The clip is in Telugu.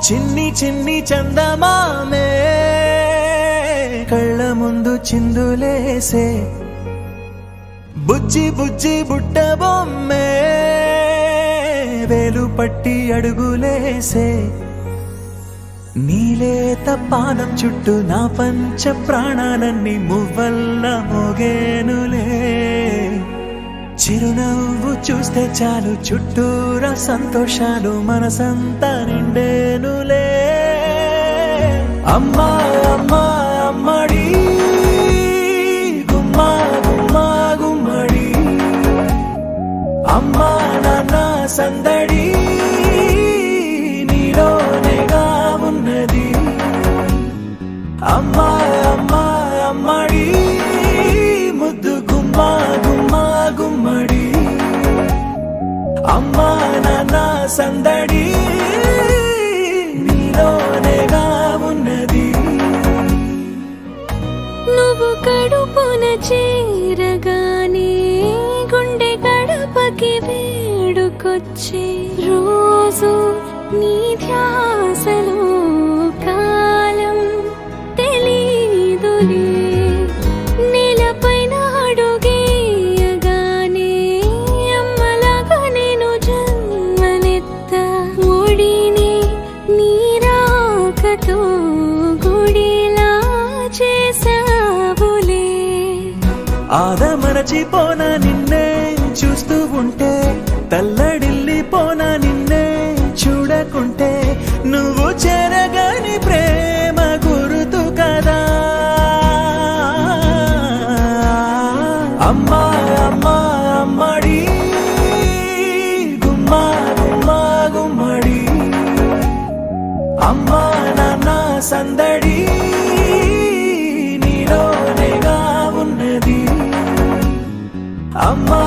చిన్ని చిన్ని చందమామే కళ్ళ ముందు చిందులేసే బుజ్జి బుజ్జి బుట్ట బొమ్మే వేలు పట్టి అడుగులేసే నీలేత పానం చుట్టూ నా పంచ ప్రాణాలన్నీ మువ్వల్ల మోగేనులే చిరునవ్వు చూస్తే చాలు చుట్టూరా సంతోషాలు మనసంతా నిండేనులే అమ్మా అమ్మా అమ్మడి గుమ్మా గుమ్మా గుమ్మడి అమ్మా నాన్న సందడి నీలోనేగా ఉన్నది అమ్మా అమ్మా అమ్మడి ముద్దు గుమ్మా గుమ్మా గుమ్మడి అమ్మా నాన్న సందడి నీలోనేగా ఉన్నది నువ్వు కడుపున చేరగానే గుండె గడపకి వేడుకొచ్చే రోజు నీ ధ్యాసలో కాలం తెలీదులే నేలపైన అడుగేయగానే అమ్మలాగా నేను జన్మనెత్త ఒడిని నీ రాకతో గుడిలా చేసావులే ఆదమరచిపోనా నిన్నే చూస్తూ ఉంటే తల్లడిల్లిపోనా నిన్నే చూడకుంటే నువ్వు చెరగని ప్రేమ గురుతు కదా అమ్మా అమ్మా అమ్మడి గుమ్మా గుమ్మా గుమ్మడి అమ్మా నాన్న సందడి నీలోనేగా ఉన్నది అమ్మా